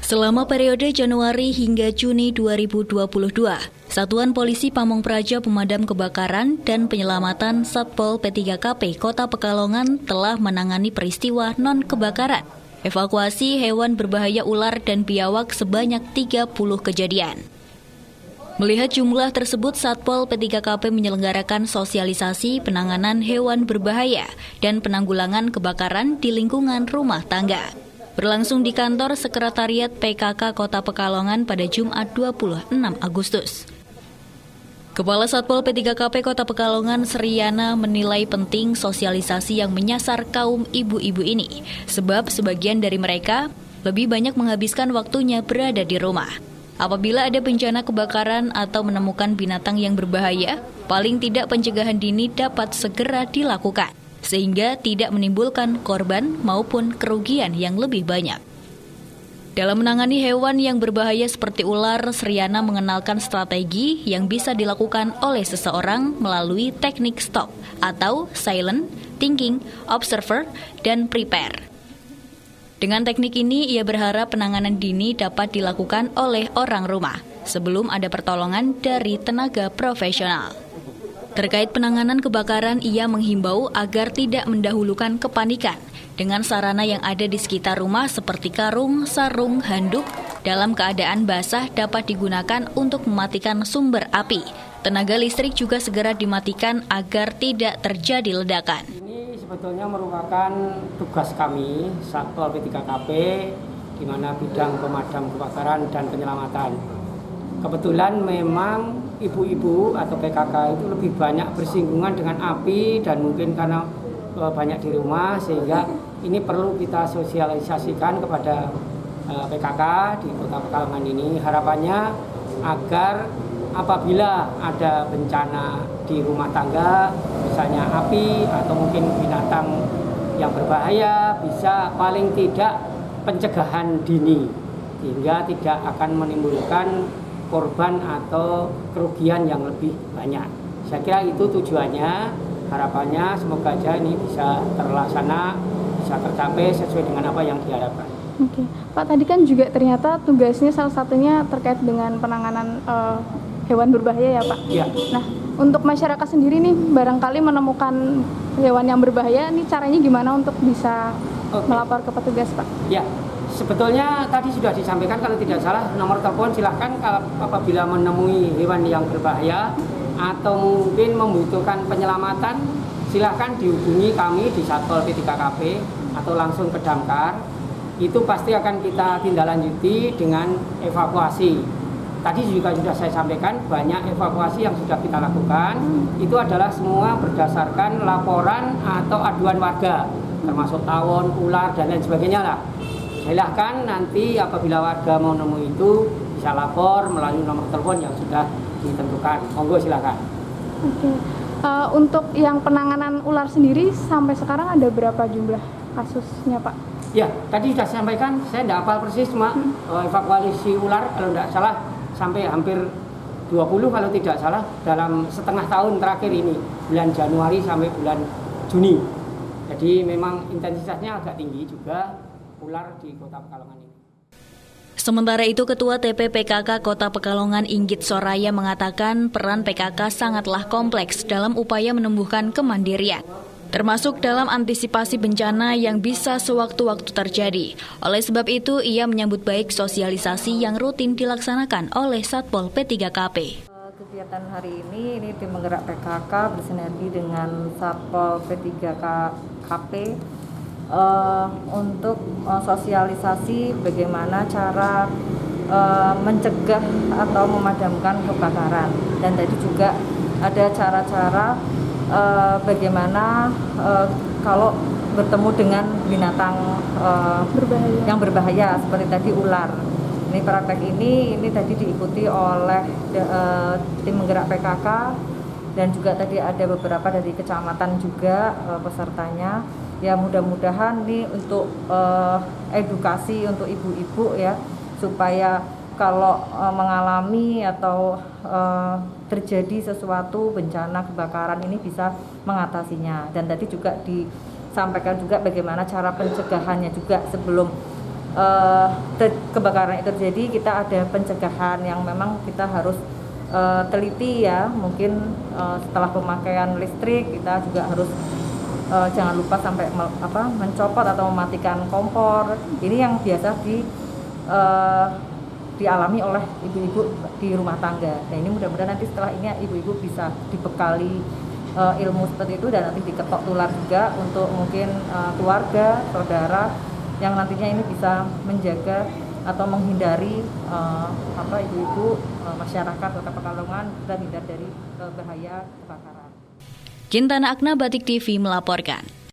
Selama periode Januari hingga Juni 2022, Satuan Polisi Pamong Praja Pemadam Kebakaran dan Penyelamatan Satpol P3KP Kota Pekalongan telah menangani peristiwa non-kebakaran, evakuasi hewan berbahaya ular dan biawak sebanyak 30 kejadian. Melihat jumlah tersebut, Satpol P3KP menyelenggarakan sosialisasi penanganan hewan berbahaya dan penanggulangan kebakaran di lingkungan rumah tangga. Berlangsung di kantor Sekretariat PKK Kota Pekalongan pada Jumat 26 Agustus. Kepala Satpol P3KP Kota Pekalongan Sriana menilai penting sosialisasi yang menyasar kaum ibu-ibu ini, sebab sebagian dari mereka lebih banyak menghabiskan waktunya berada di rumah. Apabila ada bencana kebakaran atau menemukan binatang yang berbahaya, paling tidak pencegahan dini dapat segera dilakukan, sehingga tidak menimbulkan korban maupun kerugian yang lebih banyak. Dalam menangani hewan yang berbahaya seperti ular, Sriana mengenalkan strategi yang bisa dilakukan oleh seseorang melalui teknik stop atau silent, thinking, observer, dan prepare. Dengan teknik ini, ia berharap penanganan dini dapat dilakukan oleh orang rumah sebelum ada pertolongan dari tenaga profesional. Terkait penanganan kebakaran, ia menghimbau agar tidak mendahulukan kepanikan dengan sarana yang ada di sekitar rumah seperti karung, sarung, handuk dalam keadaan basah dapat digunakan untuk mematikan sumber api. Tenaga listrik juga segera dimatikan agar tidak terjadi ledakan. Ini sebetulnya merupakan tugas kami, Satpol P3KP, di mana bidang pemadam kebakaran dan penyelamatan. Kebetulan memang ibu-ibu atau PKK itu lebih banyak bersinggungan dengan api dan mungkin karena banyak di rumah, sehingga ini perlu kita sosialisasikan kepada PKK di Kota Pekalongan ini. Harapannya agar apabila ada bencana di rumah tangga, misalnya api atau mungkin binatang yang berbahaya, bisa paling tidak pencegahan dini, sehingga tidak akan menimbulkan korban atau kerugian yang lebih banyak. Saya kira itu tujuannya, harapannya semoga aja ini bisa terlaksana, bisa tercapai sesuai dengan apa yang diharapkan. Oke, Pak, tadi kan juga ternyata tugasnya salah satunya terkait dengan penanganan hewan berbahaya ya, Pak? Iya. Nah, untuk masyarakat sendiri nih, barangkali menemukan hewan yang berbahaya, ini caranya gimana untuk bisa melapor ke petugas, Pak? Ya. Sebetulnya tadi sudah disampaikan, kalau tidak salah nomor telepon silahkan apabila menemui hewan yang berbahaya atau mungkin membutuhkan penyelamatan, silahkan dihubungi kami di Satpol P3KP atau langsung ke Damkar. Itu pasti akan kita tindaklanjuti dengan evakuasi. Tadi juga sudah saya sampaikan, banyak evakuasi yang sudah kita lakukan. Itu adalah semua berdasarkan laporan atau aduan warga, termasuk tawon, ular, dan lain sebagainya lah. Silahkan nanti apabila warga mau nemu itu bisa lapor melalui nomor telepon yang sudah ditentukan. Monggo silahkan. Oke. Untuk yang penanganan ular sendiri sampai sekarang ada berapa jumlah kasusnya, Pak? Ya, tadi sudah saya sampaikan, saya tidak hafal persis, cuma evakuasi ular kalau tidak salah sampai hampir 20 kalau tidak salah dalam setengah tahun terakhir ini, bulan Januari sampai bulan Juni. Jadi memang intensitasnya agak tinggi juga ular di Kota Pekalongan ini. Sementara itu, Ketua TPPKK Kota Pekalongan Inggit Soraya mengatakan peran PKK sangatlah kompleks dalam upaya menumbuhkan kemandirian, termasuk dalam antisipasi bencana yang bisa sewaktu-waktu terjadi. Oleh sebab itu, ia menyambut baik sosialisasi yang rutin dilaksanakan oleh Satpol P3KP. Kegiatan hari ini tim penggerak PKK bersinergi dengan Satpol P3KP untuk sosialisasi bagaimana cara mencegah atau memadamkan kebakaran, dan tadi juga ada cara-cara bagaimana kalau bertemu dengan binatang yang berbahaya seperti tadi ular. Ini praktek ini tadi diikuti oleh tim penggerak PKK, dan juga tadi ada beberapa dari kecamatan juga pesertanya. Ya, mudah-mudahan nih untuk edukasi untuk ibu-ibu ya, supaya kalau mengalami atau terjadi sesuatu bencana kebakaran ini bisa mengatasinya. Dan tadi juga disampaikan juga bagaimana cara pencegahannya juga sebelum kebakaran itu terjadi, kita ada pencegahan yang memang kita harus teliti ya. Mungkin setelah pemakaian listrik kita juga harus jangan lupa sampai mencopot atau mematikan kompor. Ini yang biasa dialami oleh ibu-ibu di rumah tangga. Nah ini mudah-mudahan nanti setelah ini ibu-ibu bisa dibekali ilmu seperti itu dan nanti diketok tular juga untuk mungkin keluarga, saudara yang nantinya ini bisa menjaga atau menghindari ibu-ibu masyarakat Kota Pekalongan terhindar dari bahaya kebakaran. Cintana Akna, Batik TV melaporkan.